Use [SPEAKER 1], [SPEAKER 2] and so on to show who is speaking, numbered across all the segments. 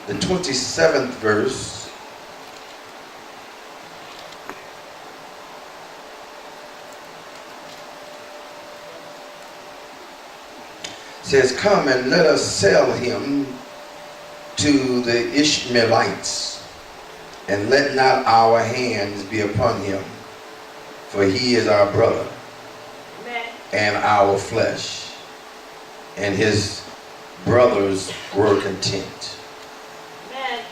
[SPEAKER 1] the 27th verse. Says, come and let us sell him to the Ishmaelites, and let not our hands be upon him, for he is our brother. Amen. And our flesh. And his brothers were content. Amen.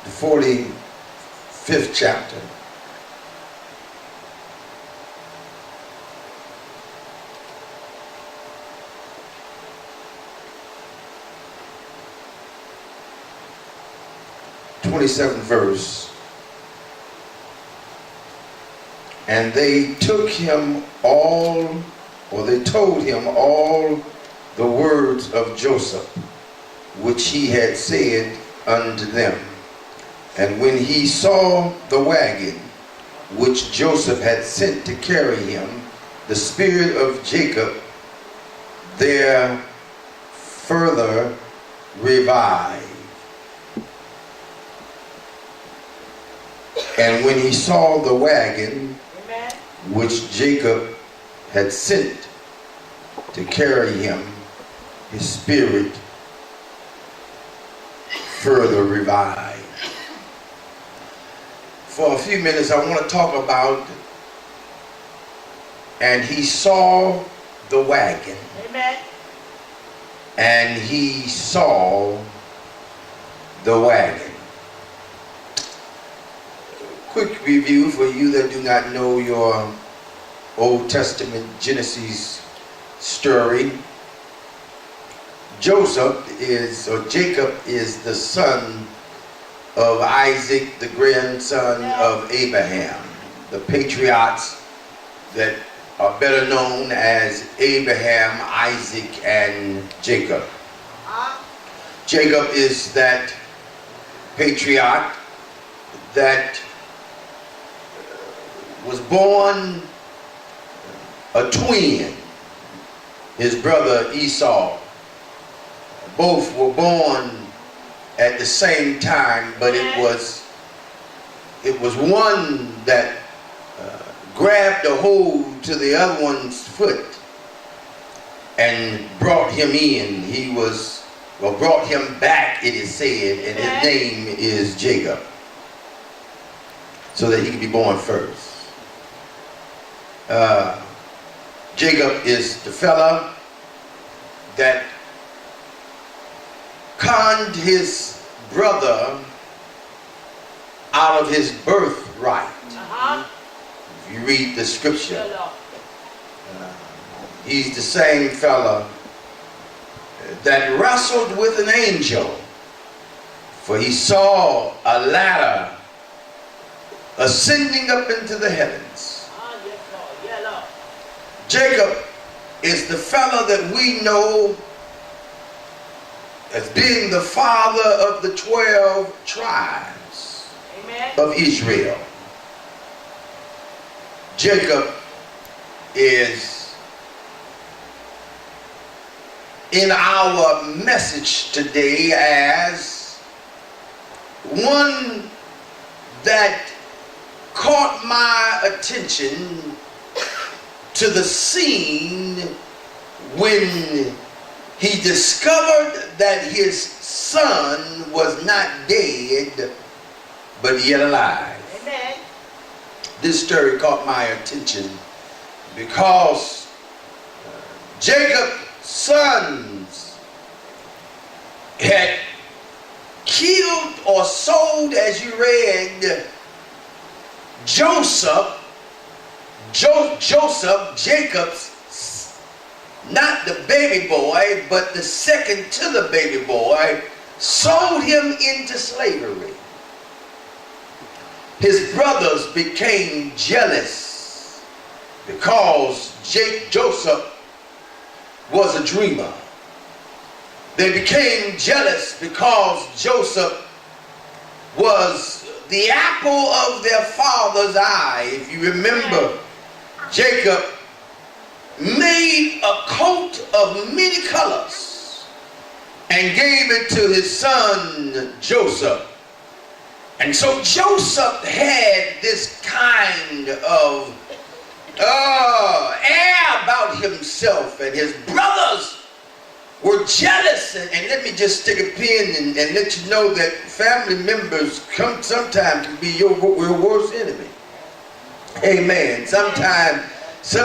[SPEAKER 1] The 45th chapter. th verse. And they took him all, or they told him all the words of Joseph, which he had said unto them. And when he saw the wagon which Joseph had sent to carry him, the spirit of Jacob there further revived. And when he saw the wagon, amen, which Jacob had sent to carry him, his spirit further revived. For a few minutes, I want to talk about, and he saw the wagon. Amen. And he saw the wagon. Quick review for you that do not know your Old Testament Genesis story. Jacob is the son of Isaac, the grandson of Abraham, the patriarchs that are better known as Abraham, Isaac, and Jacob. Jacob is that patriarch that was born a twin, his brother Esau. Both were born at the same time, but it was one that grabbed a hold to the other one's foot and brought him in. Brought him back, it is said, and his name is Jacob, so that he could be born first. Jacob is the fella that conned his brother out of his birthright. If you read the scripture, he's the same fella that wrestled with an angel, for he saw a ladder ascending up into the heavens. Jacob is the fellow that we know as being the father of the 12 tribes, amen, of Israel. Jacob is, in our message today, as one that caught my attention to the scene when he discovered that his son was not dead, but yet alive. Amen. This story caught my attention because Jacob's sons had killed or sold, as you read, Jacob's, not the baby boy, but the second to the baby boy, sold him into slavery. His brothers became jealous because Joseph was a dreamer. They became jealous because Joseph was the apple of their father's eye. If you remember, Jacob made a coat of many colors and gave it to his son Joseph. And so Joseph had this kind of air about himself, and his brothers were jealous. And let me just stick a pin and let you know that family members sometimes can be your worst enemy. Amen. Sometimes it's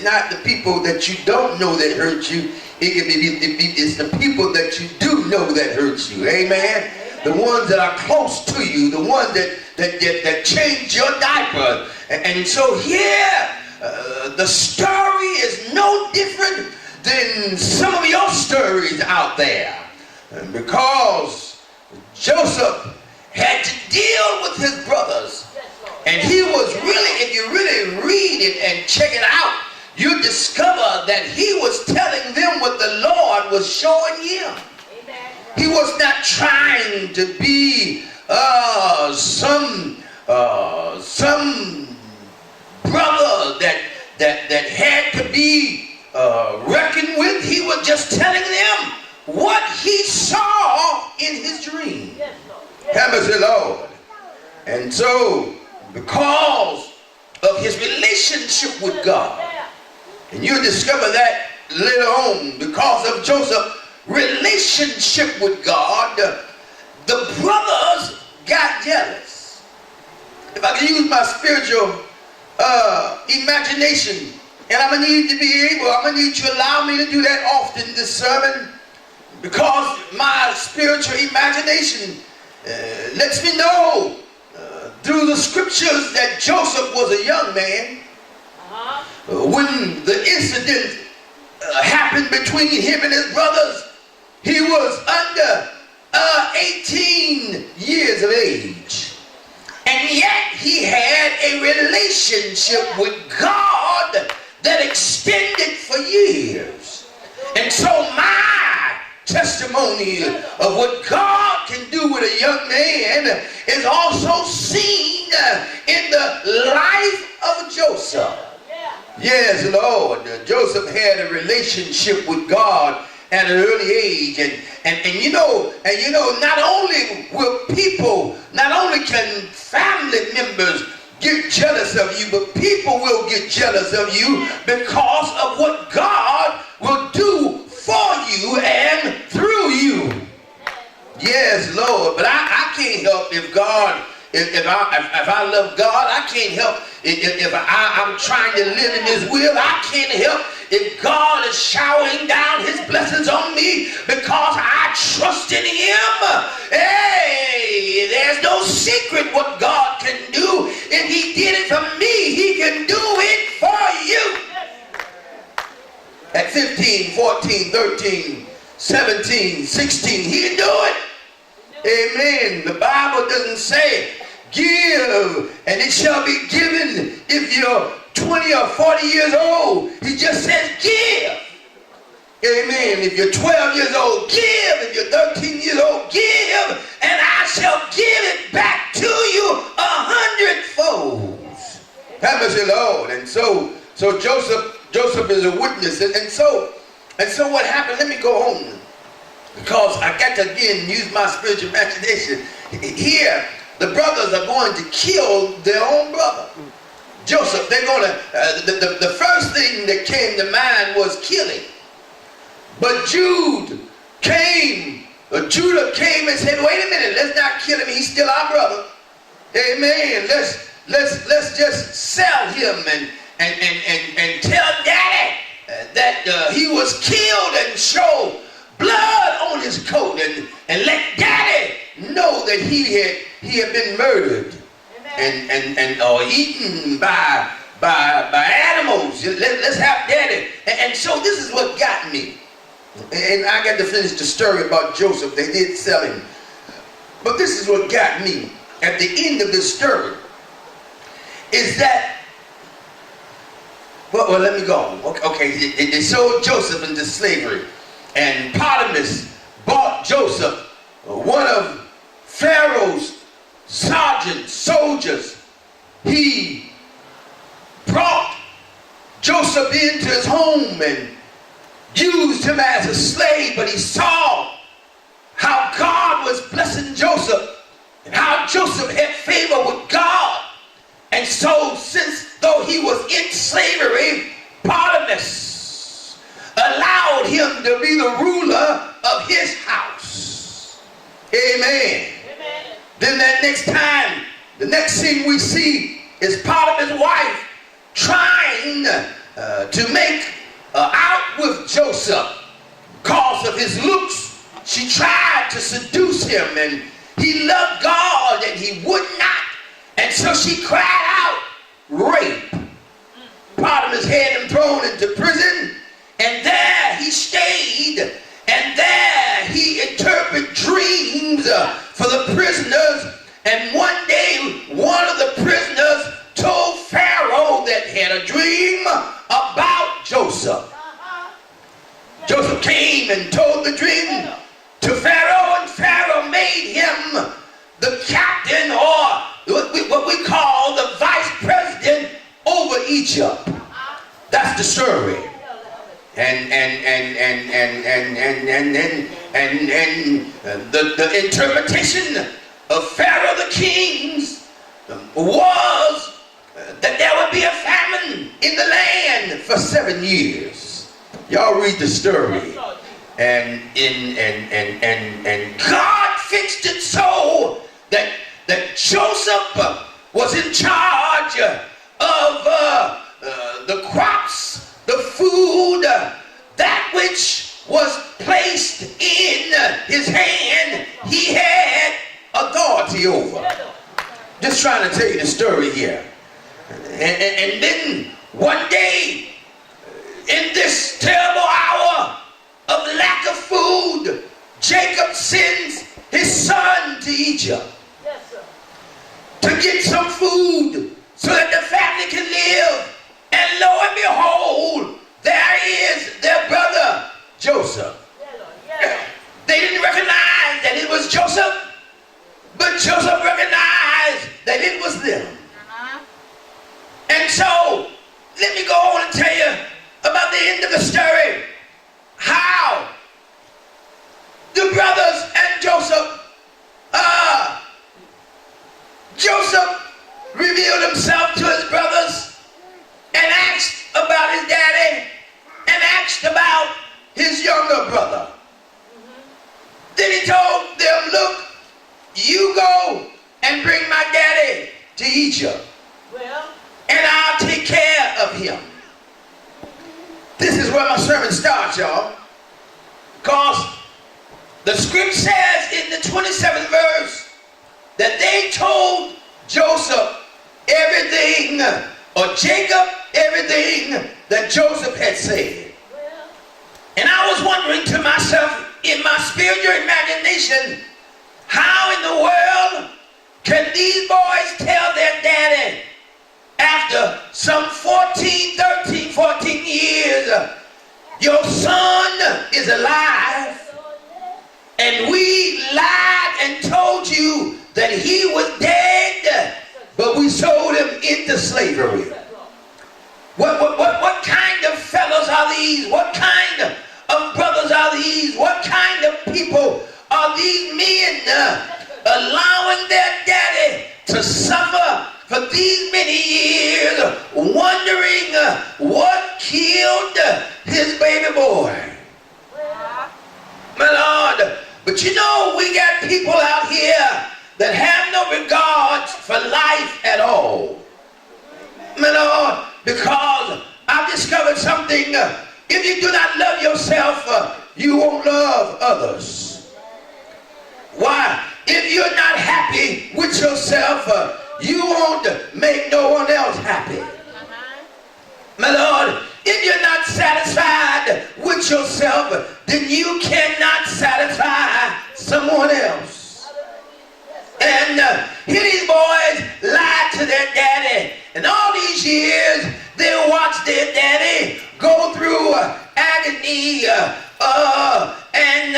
[SPEAKER 1] not the people that you don't know that hurt you. It's the people that you do know that hurt you. Amen. The ones that are close to you, the ones that change your diaper. And so here, the story is no different than some of your stories out there. Because Joseph had to deal with his brothers. And he was really, if you really read it and check it out, you discover that he was telling them what the Lord was showing him. He was not trying to be some brother that had to be reckoned with. He was just telling them what he saw in his dream. Have mercy, Lord. And so, because of his relationship with God, and you'll discover that later on, because of Joseph's relationship with God, the brothers got jealous. If I can use my spiritual imagination, and I'm going to need you to allow me to do that often this sermon, because my spiritual imagination lets me know through the scriptures that Joseph was a young man when the incident happened between him and his brothers. He was under 18 years of age, and yet he had a relationship with God that extended for years. And so my testimony of what God can do with a young man is also seen in the life of Joseph. Yes, Lord. Joseph had a relationship with God at an early age, and you know, not only can family members get jealous of you, but people will get jealous of you because of what God will do for you and through you. Yes, Lord. But I can't help if I love God. I can't help if I'm trying to live in his will. I can't help if God is showering down his blessings on me because I trust in him. Hey, there's no secret what God can do. If he did it for me, he can do it for you. At 15, 14, 13, 17, 16, he can do it. Amen. The Bible doesn't say give and it shall be given if you're 20 or 40 years old. He just says give. Amen. If you're 12 years old, give. If you're 13 years old, give. And I shall give it back to you 100-fold. Have mercy, Lord. And so Joseph is a witness. And so what happened? Let me go on, because I got to again use my spiritual imagination. Here, the brothers are going to kill their own brother. Joseph, they're going to, the first thing that came to mind was killing. But Judah came and said, wait a minute, let's not kill him. He's still our brother. Amen. Let's just sell him and tell Daddy that he was killed and show blood on his coat and let Daddy know that he had been murdered and or eaten by animals. Let's have Daddy. And so this is what got me. And I got to finish the story about Joseph. They did sell him. But this is what got me at the end of the story is that, well, let me go on. Okay, they sold Joseph into slavery. And Potiphar bought Joseph, one of Pharaoh's sergeants, soldiers. He brought Joseph into his home and used him as a slave, but he saw how God was blessing Joseph and how Joseph had favor with God. And so, since though he was in slavery, Potiphar allowed him to be the ruler of his house. Amen. Amen. Then that next time, the next scene we see is Potiphar's wife trying to make out with Joseph because of his looks. She tried to seduce him, and he loved God and he would not. And so she cried out, rape. Potiphar had him thrown into prison, and there he stayed, and there he interpreted dreams for the prisoners. And one day, one of the prisoners told Pharaoh that he had a dream about Joseph. Joseph came and told the dream to Pharaoh, and Pharaoh made him the captain, or what we call the vice president over Egypt. That's the story. And the interpretation of Pharaoh the kings was that there would be a famine in the land for 7 years. Y'all read the story. And God fixed it so that Joseph was in charge of the crops, the food, that which was placed in his hand, he had authority over. Just trying to tell you the story here. And then one day, in this terrible hour of lack of food, Jacob sends his son to Egypt to get some food so that the family can live. And lo and behold, there is their brother Joseph. They didn't recognize that it was Joseph, but Joseph recognized that it was them. And so, let me go on and tell you about the end of the story. How the brothers and Joseph, Joseph revealed himself to his brothers and asked about his daddy and asked about his younger brother. Then he told them, look, you go and bring my daddy to Egypt, and I'll take care of him. This is where my sermon starts, y'all, because the script says in the 27th verse that they told Joseph everything, or Jacob everything that Joseph had said. And I was wondering to myself, in my spiritual imagination, how in the world can these boys tell their daddy after some 13, 14 years, your son is alive, and we lied and told you that he was dead, but we sold him into slavery. What kind of fellows are these? What kind of brothers are these? What kind of people are these men allowing their daddy to suffer for these many years, wondering what killed his baby boy? My Lord, but you know, we got people out here that have no regard for life at all. My Lord, because I've discovered something. If you do not love yourself, you won't love others. Why? If you're not happy with yourself, you won't make no one else happy. My Lord, if you're not satisfied with yourself, then you cannot satisfy someone else. And here these boys lied to their daddy, and all these years they watched their daddy go through agony and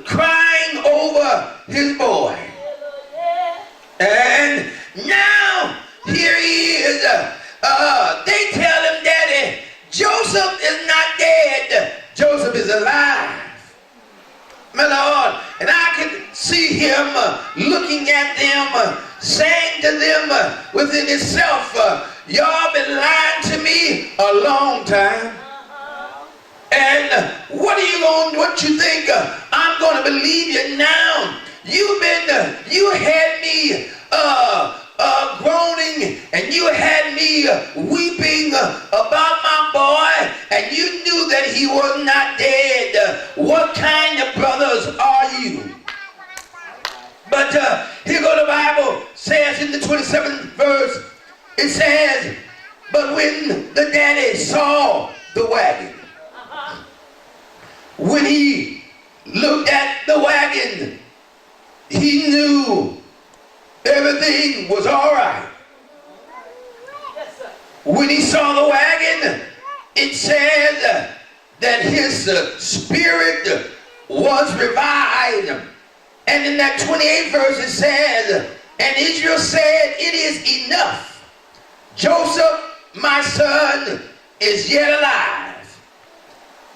[SPEAKER 1] crying over his boy. And now here he is. They tell him, Daddy, Joseph is not dead. Joseph to them within itself, y'all been lying to me a long time. And what you think I'm going to believe you now? You had me groaning, and you had me weeping about my boy, and you knew that he was not dead. What kind of brothers are you? But here go the Bible says in the 27th verse, it says, but when the daddy saw the wagon, when he looked at the wagon, he knew everything was all right. When he saw the wagon, it said that his spirit was revived. And in that 28th verse it says, and Israel said, it is enough. Joseph, my son, is yet alive.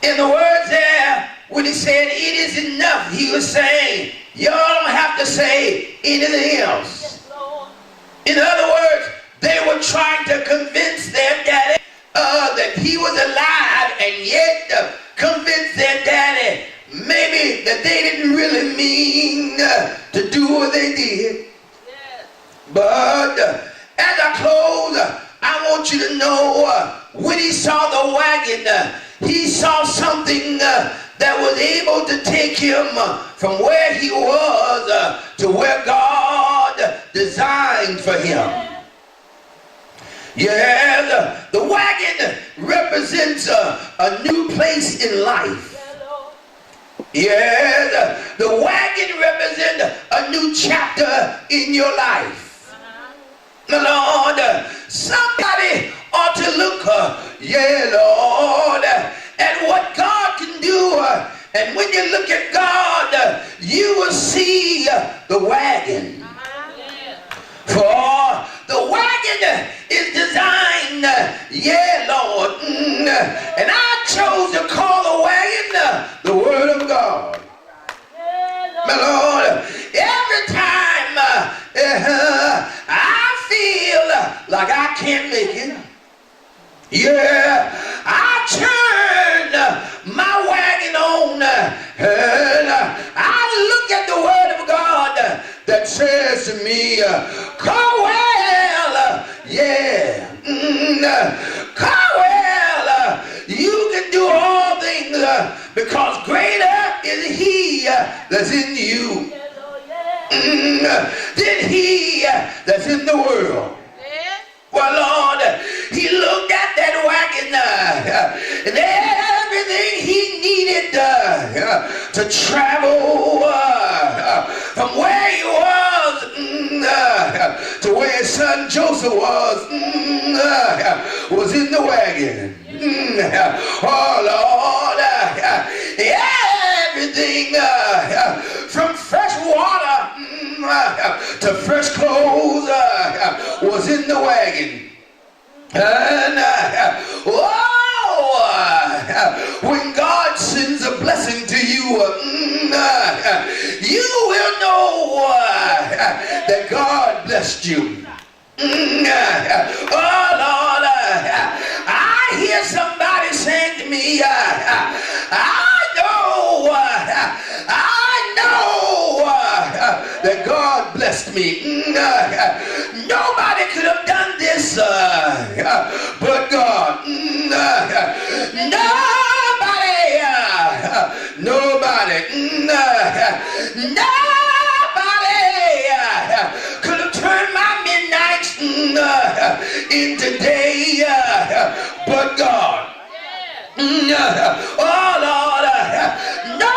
[SPEAKER 1] In the words there, when he said it is enough, he was saying, y'all don't have to say anything else. In other words, they were trying to convince their daddy that he was alive, and yet convince their daddy maybe that they didn't really mean to do what they did. But as I close, I want you to know when he saw the wagon, he saw something that was able to take him from where he was to where God designed for him. Yeah, the wagon represents a new place in life. Yeah, the wagon represents a new chapter in your life. Lord, somebody ought to look, yeah, Lord, at what God can do. And when you look at God, you will see the wagon. For the wagon is designed, yeah, Lord. And I chose to call the wagon the Word of God. My Lord, every time I feel like I can't make it, yeah, I turn my wagon on and I look at the Word of God that says to me, Caldwell, yeah, Caldwell, you can do all things because greater is He that's in you than he that's in the world. Well, Lord, he looked at that wagon and everything he needed to travel from where he was to where his son Joseph was in the wagon. Oh, Lord, everything from fresh water to fresh clothes was in the wagon. And when God sends a blessing to you, you will know that God blessed you. Oh, Lord, I hear somebody saying to me, I know that God blessed me. Nobody could have done this but God. Nobody could have turned my midnights into day but God. Oh, Lord, no.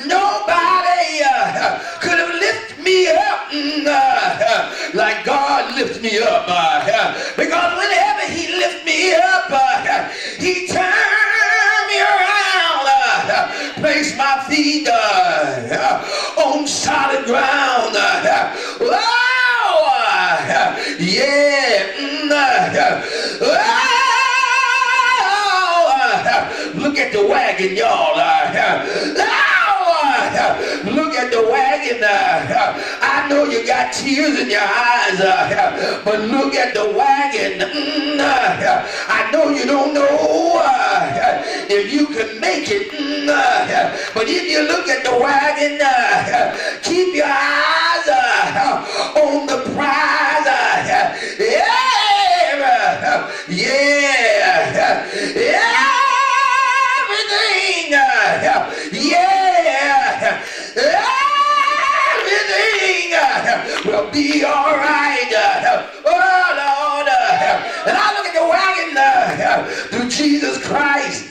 [SPEAKER 1] Nobody could have lifted me up like God lifted me up. Because whenever he lifted me up, he turned me around, placed my feet on solid ground. Look at the wagon, y'all. look at the wagon. I know you got tears in your eyes, but look at the wagon. I know you don't know if you can make it, but if you look at the wagon, keep your eyes on the prize. Everything, everything will be all right. Oh Lord, and I look at the wagon through Jesus Christ.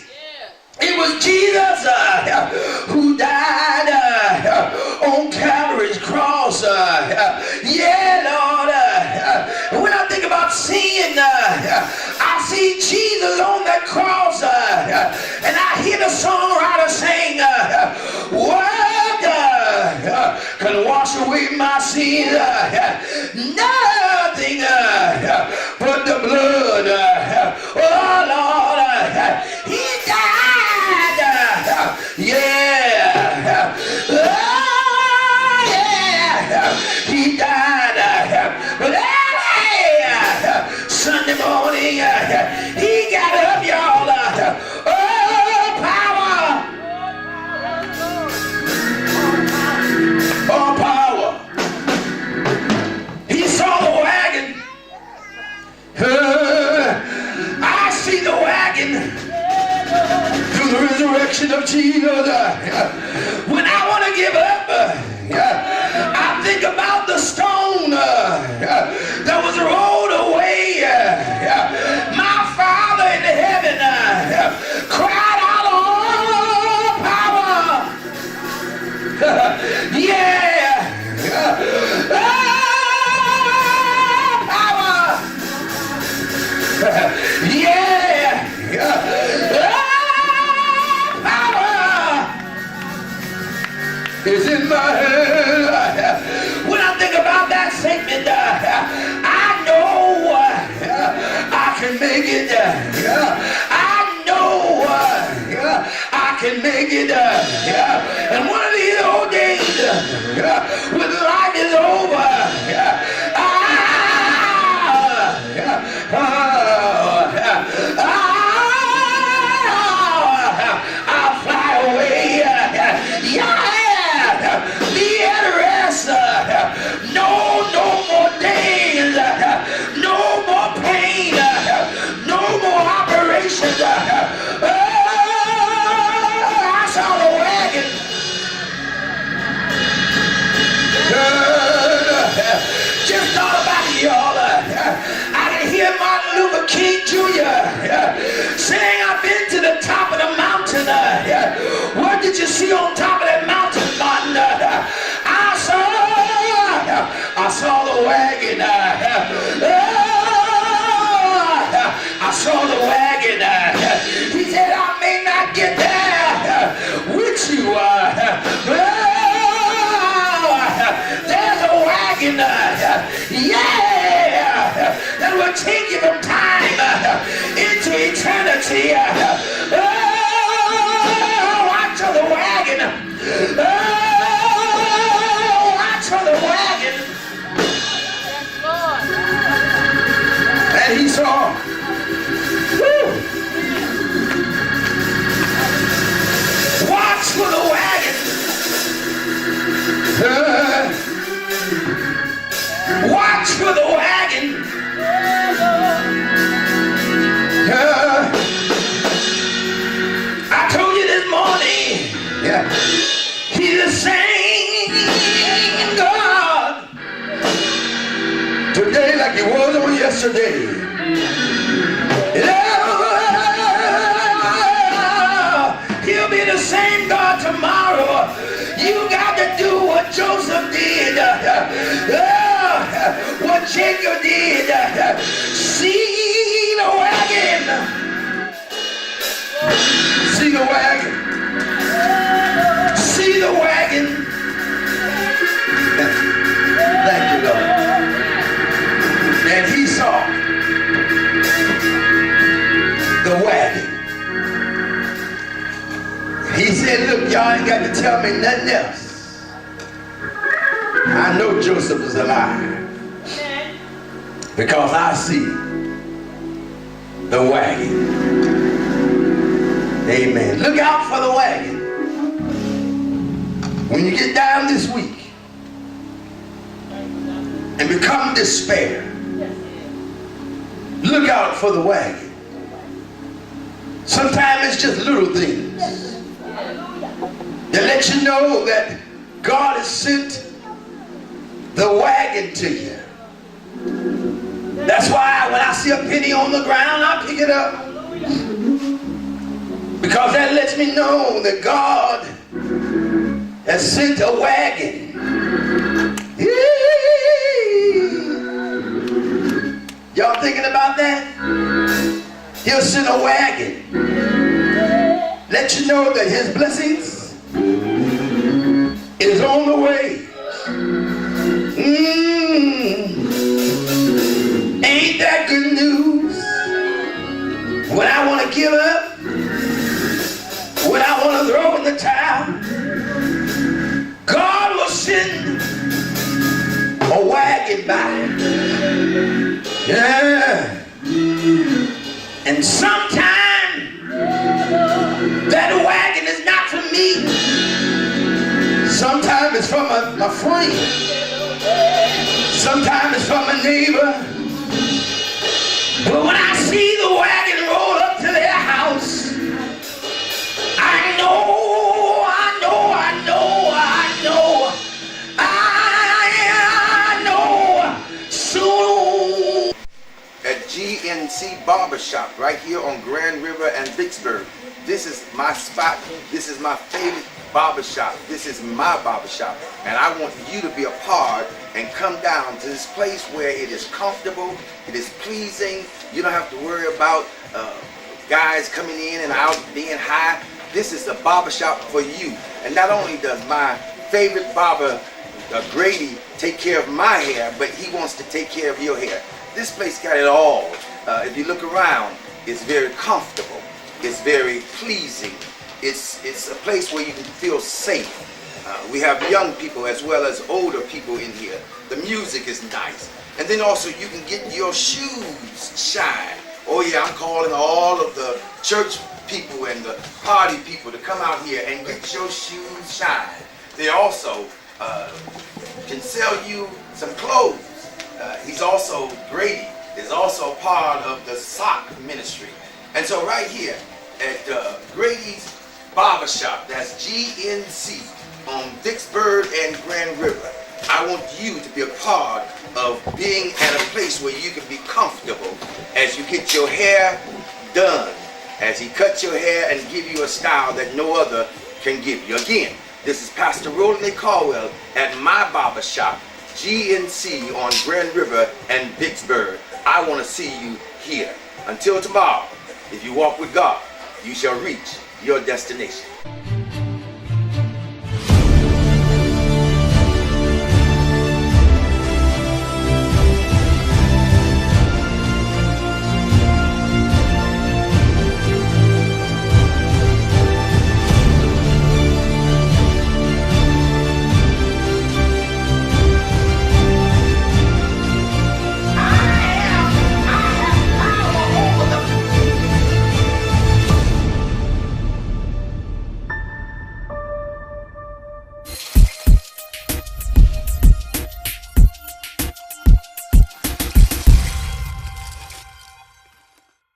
[SPEAKER 1] It was Jesus who died on Calvary's cross. Yeah, Lord. When I think about sin, I see Jesus on that cross, and I hear the songwriter sing, what can wash away my sins? Nothing but the blood. Oh, Lord, he died. Yeah. Oh, yeah. He died. But Sunday morning, he got up, y'all. Oh, power. Oh, power. He saw the wagon. I see the wagon through the resurrection of Jesus. When I want to give up, I think about the stone that was rolled away. My Father in heaven cried out, oh, power. Yeah. Oh, power. Yeah. Is in my head. When I think about that statement, I know I can make it. I know I can make it. And one of these old days, when life is over, I'll fly away. Yeah. Be at rest. No more days. No more pain. No more operations. Oh, I saw the wagon. Just thought about it, y'all. I can hear Martin Luther King Jr. saying, I've been to the top of the mountain. What did you see on top of that mountain, Martin? I saw the wagon. I saw the wagon. He said, I may not get there with you. There's a wagon. Yeah. That will take you from time into eternity. Watch for the wagon. Watch for the wagon. And he saw. Woo. Watch for the wagon. Watch for the wagon. I told you this morning, he's the same God today like he was on yesterday. He'll be the same God tomorrow. You got to do what Joseph did, what Jacob did. See the wagon. See the wagon. See the wagon. Thank you, Lord. And he saw the wagon. He said, Hey, look, y'all ain't got to tell me nothing else. I know Joseph is alive because I see the wagon. Amen. Look out for the wagon. When you get down this week and become despair, look out for the wagon. Sometimes it's just little things that let you know that God has sent the wagon to you. That's why when I see a penny on the ground, I pick it up. Because that lets me know that God has sent a wagon. Y'all thinking about that? He'll send a wagon. Let you know that his blessings is on the way. Ain't that good news? When I want to give up, when I want to throw in the towel, God will send a wagon by. Yeah. And sometimes that wagon is not for me. Sometimes it's from my friend. Sometimes it's from a neighbor. But when I see the wagon roll up to their house, I know soon. At GNC Barbershop right here on Grand River and Vicksburg. This is my spot. This is my favorite barbershop. This is my barbershop. And I want you to be a part and come down to this place where it is comfortable, it is pleasing. You don't have to worry about guys coming in and out being high. This is the barbershop for you. And not only does my favorite barber, Grady, take care of my hair, but he wants to take care of your hair. This place got it all. If you look around, it's very comfortable. It's very pleasing. It's a place where you can feel safe. We have young people as well as older people in here. The music is nice. And then also you can get your shoes shine. Oh yeah, I'm calling all of the church people and the party people to come out here and get your shoes shine. They also can sell you some clothes. He's also, Grady is also part of the sock ministry. And so right here at Grady's Barbershop, that's GNC on Vicksburg and Grand River, I want you to be a part of being at a place where you can be comfortable as you get your hair done, as he cuts your hair and give you a style that no other can give you. Again, this is Pastor Roland Caldwell at my barbershop, GNC on Grand River and Vicksburg. I want to see you here. Until tomorrow, if you walk with God, you shall reach your destination.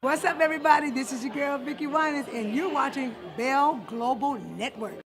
[SPEAKER 2] What's up, everybody? This is your girl, Vicki Winans, and you're watching Bell Global Network.